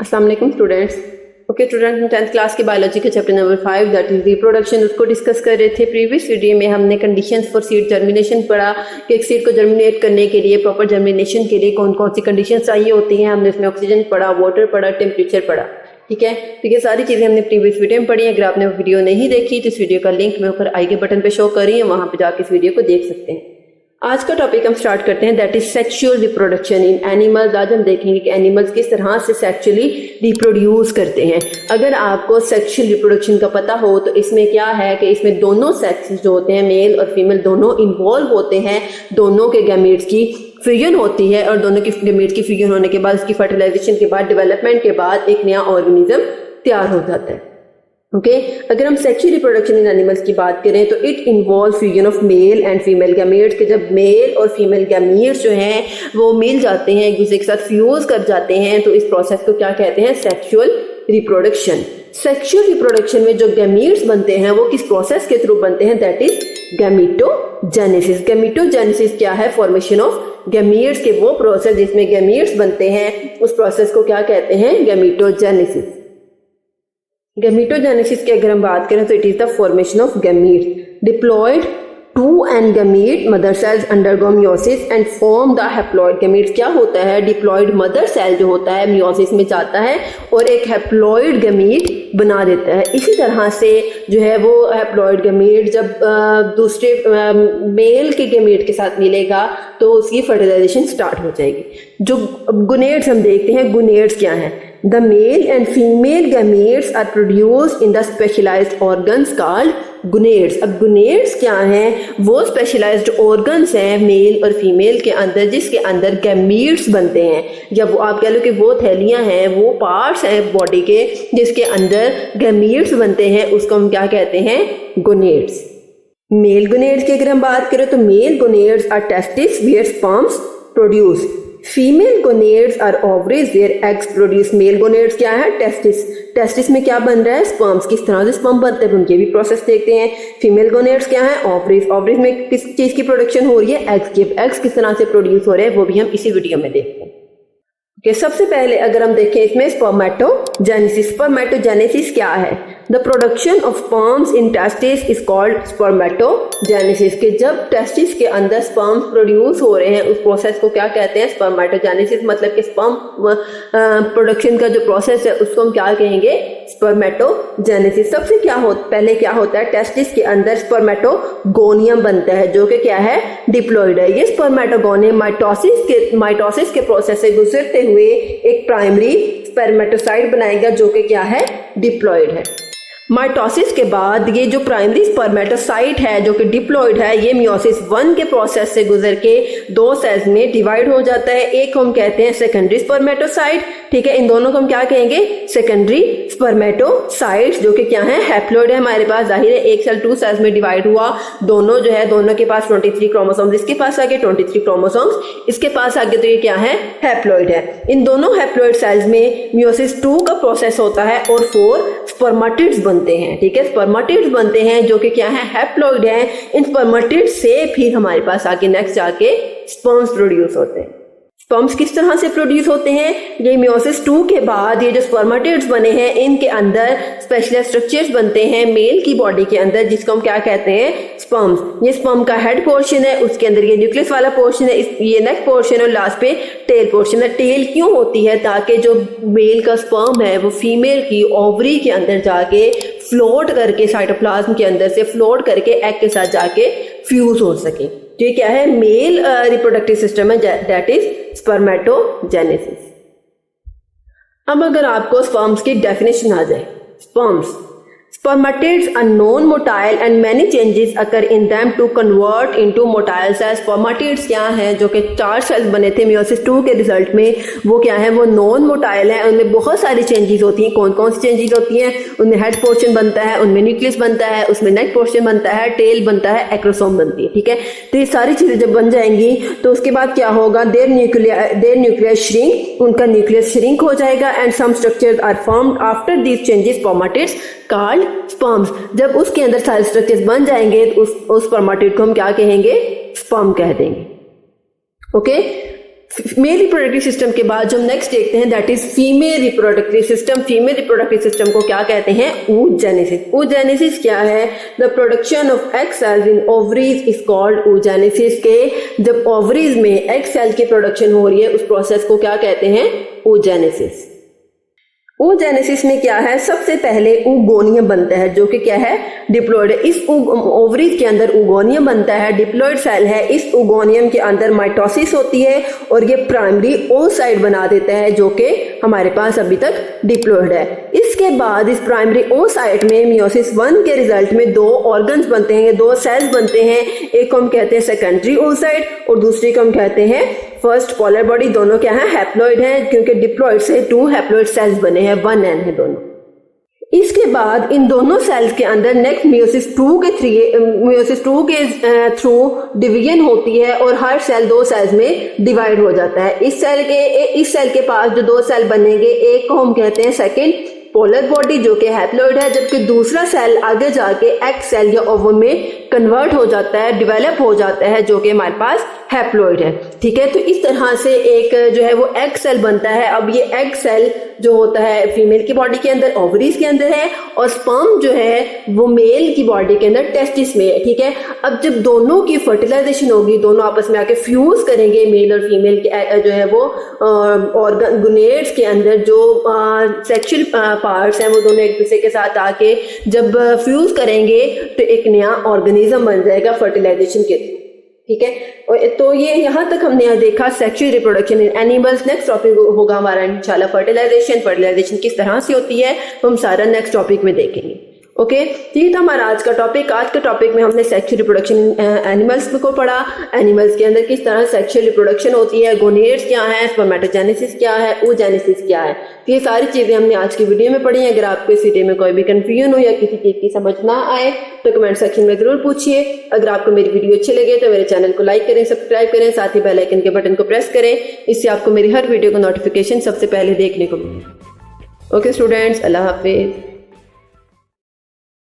अस्सलाम वालेकुम students. Okay student, हम 10th क्लास के बायोलॉजी के chapter number 5 that is reproduction उसको डिस्कस कर रहे थे। प्रीवियस वीडियो में हमने कंडीशंस फॉर सीड जर्मिनेशन पढ़ा कि एक सीड को जर्मिनेट करने के लिए, प्रॉपर जर्मिनेशन के लिए कौन कौन सी कंडीशंस चाहिए होती हैं। हमने उसमें ऑक्सीजन पढ़ा, वाटर पढ़ा, टेम्परेचर पढ़ा। ठीक है, तो ये सारी चीज़ें हमने प्रीवियस वीडियो में पढ़ी हैं। अगर आपने वो वीडियो नहीं देखी तो इस वीडियो का लिंक मैं ऊपर आई के बटन पे शो कर रही हूँ, वहाँ पे जाके इस वीडियो को देख सकते हैं। आज का टॉपिक हम स्टार्ट करते हैं, that is sexual reproduction in animals. आज हम देखेंगे कि एनिमल्स किस तरह से सेक्सुअली रिप्रोड्यूस करते हैं। अगर आपको सेक्सुअल रिप्रोडक्शन का पता हो तो इसमें क्या है कि इसमें दोनों सेक्स जो होते हैं, मेल और फीमेल दोनों इन्वॉल्व होते हैं। दोनों के गैमेट्स की फ्यूजन होती है और दोनों की गैमेट्स की फ्यूजन होने के बाद, उसकी फर्टिलाइजेशन के बाद, डेवलपमेंट के बाद एक नया ऑर्गेनिज्म तैयार हो जाता है। ओके, अगर हम सेक्सुअल रिप्रोडक्शन इन एनिमल्स की बात करें तो it involve fusion of male and female gametes. के जब मेल और फीमेल गैमेट्स जो हैं वो मिल जाते हैं, एक दूसरे के साथ फ्यूज कर जाते हैं, तो इस प्रोसेस को क्या कहते हैं? Sexual reproduction. सेक्सुअल रिप्रोडक्शन में जो गैमेट्स बनते हैं वो किस प्रोसेस के थ्रू बनते हैं? That is गैमीटोजेनेसिस। गैमीटोजेनेसिस क्या है? फॉर्मेशन ऑफ गैमेट्स के वो प्रोसेस जिसमें गैमेट्स बनते हैं, उस प्रोसेस को क्या कहते हैं? गैमीटोजेनेसिस। गैमीटोजेनेसिस की अगर हम बात करें तो it is the formation of gametes. Diploid two and gamete mother cells undergo meiosis and form the haploid gametes. क्या होता है? डिप्लॉयड मदर सेल जो होता है मियोसिस में जाता है और एक हैप्लॉइड गैमीट बना देता है। इसी तरह से जो है वो हैप्लॉइड गैमीट जब दूसरे मेल के गैमीट के साथ मिलेगा तो उसकी फर्टिलाइजेशन स्टार्ट हो जाएगी। जो गुनेड्स हम देखते हैं, गुनेड्स क्या हैं? The male and female gametes are produced in the specialized organs called gonads। अब gonads क्या हैं? वो specialized organs हैं मेल और फीमेल के अंदर, जिसके अंदर gametes बनते हैं। जब आप कह लो कि वो थैलियां हैं, वो पार्ट्स हैं बॉडी के जिसके अंदर gametes बनते हैं, उसको हम क्या कहते हैं? gonads। मेल gonads की अगर हम बात करें तो male gonads are testes where sperms produce। Female gonads are ovaries where eggs produce. Male gonads क्या है? टेस्टिस। टेस्टिस में क्या बन रहा है? स्पर्म्स। किस तरह से स्पर्म बनते हैं उनके भी प्रोसेस देखते हैं। फीमेल गोनेड्स क्या है? ओवरीज। ओवरीज में किस चीज की प्रोडक्शन हो रही है? एग्स की। एग्स किस तरह से प्रोड्यूस हो रहे हैं वो भी हम इसी वीडियो में देखते हैं। Okay, सबसे पहले अगर हम देखें इसमें स्पर्मेटोजेनेसिस। स्पर्मेटोजेनेसिस क्या है? The production of sperms in testis is called spermatogenesis. के जब टेस्टिस के अंदर स्पर्म्स प्रोड्यूस हो रहे हैं उस प्रोसेस को क्या कहते हैं? स्पर्मेटोजेनेसिस। मतलब कि स्पर्म प्रोडक्शन का जो प्रोसेस है उसको हम क्या कहेंगे? स्पर्मेटोजेनेसिस। सबसे पहले क्या होता है? टेस्टिस के अंदर स्पर्मेटोगोनियम बनता है जो कि क्या है? डिप्लॉइड है। ये स्पर्मेटोगोनियम माइटोसिस के प्रोसेस से गुजरते हुए एक प्राइमरी स्पर्मेटोसाइट बनाएगा जो कि क्या है? डिप्लॉइड है। माइटोसिस के बाद ये जो प्राइमरी स्पर्मेटोसाइट है जो कि डिप्लॉइड है, ये मियोसिस 1 के प्रोसेस से गुजर के 2 सेल्स में डिवाइड हो जाता है। एक हम कहते हैं सेकेंडरी स्पर्मेटोसाइट। ठीक है, इन दोनों को हम क्या कहेंगे? सेकेंडरी स्पर्मेटोसाइट्स, जो कि क्या है? हैप्लॉइड है हमारे पास। जाहिर है एक सेल 2 सेल्स में डिवाइड हुआ, दोनों जो है दोनों के पास 23 क्रोमोसोम्स, इसके पास आगे 23 क्रोमोसोम्स, इसके पास आगे, तो ये क्या है? हैप्लॉइड है। इन दोनों हैप्लॉइड सेल्स में मियोसिस 2 का प्रोसेस होता है और 4 स्पर्मेटिड्स बनते हैं। ठीक है, स्पर्मेटिड्स बनते हैं जो कि क्या है? हैप्लॉइड है। इन स्पर्मेटिड्स से फिर हमारे पास आगे नेक्स्ट जाके स्पर्म्स प्रोड्यूस होते हैं। स्पर्म्स किस तरह से प्रोड्यूस होते हैं? ये मियोसिस 2 के बाद ये जो स्पर्मेटिड्स बने हैं इनके अंदर स्पेशल स्ट्रक्चर्स बनते हैं मेल की बॉडी के अंदर, जिसको हम क्या कहते हैं? स्पर्म्स। ये स्पर्म का हेड पोर्शन है, उसके अंदर ये न्यूक्लियस वाला पोर्शन है, ये नेक पोर्शन और लास्ट पे टेल पोर्शन है। टेल क्यों होती है? ताकि जो मेल का स्पर्म है वो फीमेल की ओवरी के अंदर जाके फ्लोट करके, साइटोप्लाज्म के अंदर से फ्लोट करके एग के साथ जाके फ्यूज हो सके। तो ये क्या है? मेल रिप्रोडक्टिव सिस्टम है, दैट इज स्पर्मेटोजेनेसिस। अब अगर आपको स्पर्म्स की डेफिनेशन आ जाए, Spermatids are non-motile and many changes occur in them to convert into motile cells। Spermatids क्या हैं? जो कि 4 सेल्स बने थे मियोसिस 2 के रिजल्ट में, वो क्या है? वो नॉन मोटाइल है। उनमें बहुत सारी चेंजेस होती हैं। कौन कौन सी चेंजेस होती हैं? उनमें हेड पोर्शन बनता है, उनमें न्यूक्लियस बनता है, उसमें नेक पोर्शन बनता है, टेल बनता है, एक्रोसोम बनती है। ठीक है, तो ये सारी चीजें जब बन जाएंगी तो उसके बाद क्या होगा? देयर न्यूक्लियस श्रिंक, उनका न्यूक्लियस श्रिंक हो जाएगा and some structures are formed after these changes spermatids called sperms. जब उसके अंदर सारे स्ट्रक्चर्स बन जाएंगे तो उस स्पर्मेटिड को हम क्या कहेंगे? स्पर्म कह देंगे। ओके, मेल रिप्रोडक्टिव सिस्टम के बाद जो हम नेक्स्ट देखते हैं that is female reproductive system. Female reproductive system को क्या कहते हैं? oogenesis। oogenesis क्या है? The production of egg cells in ovaries is called oogenesis। के जब ओवरीज में एग सेल की प्रोडक्शन हो रही है उस प्रोसेस को क्या कहते हैं? oogenesis। oogenesis में क्या है? सबसे पहले oogonia बनता है जो कि क्या है? डिप्लॉयड। इस ओवरीज के अंदर oogonia बनता है, डिप्लॉयड सेल है। इस oogoनियम के अंदर माइटोसिस होती है और ये प्राइमरी oocyte बना देता है जो कि हमारे पास अभी तक डिप्लॉयड है। इसके बाद इस प्राइमरी oocyte में मियोसिस 1 के रिजल्ट में दो ऑर्गन्स बनते हैं, दो सेल्स बनते हैं। एक को हम कहते हैं सेकेंडरी oocyte और दूसरी को हम कहते हैं फर्स्ट पोलर बॉडी। दोनों क्या है? हैप्लॉइड हैं क्योंकि डिप्लॉयड से 2 हैप्लॉइड सेल्स बने हैं, 1n है दोनों। इसके बाद इन दोनों सेल्स के अंदर नेक्स्ट मियोसिस 2 के थ्रू डिवीजन होती है और हर सेल 2 सेल्स में डिवाइड हो जाता है। इस सेल के पास जो 2 सेल बनेंगे, एक को हम कहते हैं सेकेंड पोलर बॉडी जो कि हैप्लॉइड है, जबकि दूसरा सेल आगे जाके एग सेल या ओवम में कन्वर्ट हो जाता है, डेवलप हो जाता है जो कि हमारे पास हैप्लॉइड है। ठीक है, तो इस तरह से एक जो है वो एग सेल बनता है। अब ये एग सेल जो होता है फीमेल की बॉडी के अंदर ओवरीज के अंदर है और स्पर्म जो है वो मेल की बॉडी के अंदर टेस्टिस में है। ठीक है, अब जब दोनों की फर्टिलाइजेशन होगी, दोनों आपस में आके फ्यूज करेंगे, मेल और फीमेल के जो है वो ऑर्गन गुनेड्स के अंदर जो सेक्सुअल पार्ट्स हैं वो दोनों एक दूसरे के साथ आके जब फ्यूज करेंगे तो एक नया ऑर्गेनिज्म बन जाएगा फर्टिलाइजेशन के। ठीक है, तो ये यहाँ तक हमने देखा sexual reproduction in animals. Next topic होगा हमारा इंशाल्लाह फर्टिलाइजेशन किस तरह से होती है वो हम सारा नेक्स्ट टॉपिक में देखेंगे। ओके, ये था हमारा आज का टॉपिक। आज के टॉपिक में हमने सेक्सुअल रिप्रोडक्शन एनिमल्स को पढ़ा, एनिमल्स के अंदर किस तरह सेक्सुअल रिप्रोडक्शन होती है, गोनेड्स क्या है, स्पर्मेटोजेनेसिस क्या है, oogenesis क्या है। तो ये सारी चीजें हमने आज की वीडियो में पढ़ी हैं। अगर आपको इस वीडियो में कोई भी कंफ्यूजन हो या किसी चीज की समझ ना आए तो कमेंट सेक्शन में जरूर पूछिए। अगर आपको मेरी वीडियो अच्छी लगे तो मेरे चैनल को लाइक करें, सब्सक्राइब करें, साथ ही बेल आइकन के बटन को प्रेस करें, इससे आपको मेरी हर वीडियो का नोटिफिकेशन सबसे पहले देखने को मिले। ओके स्टूडेंट्स, अल्लाह हाफिज।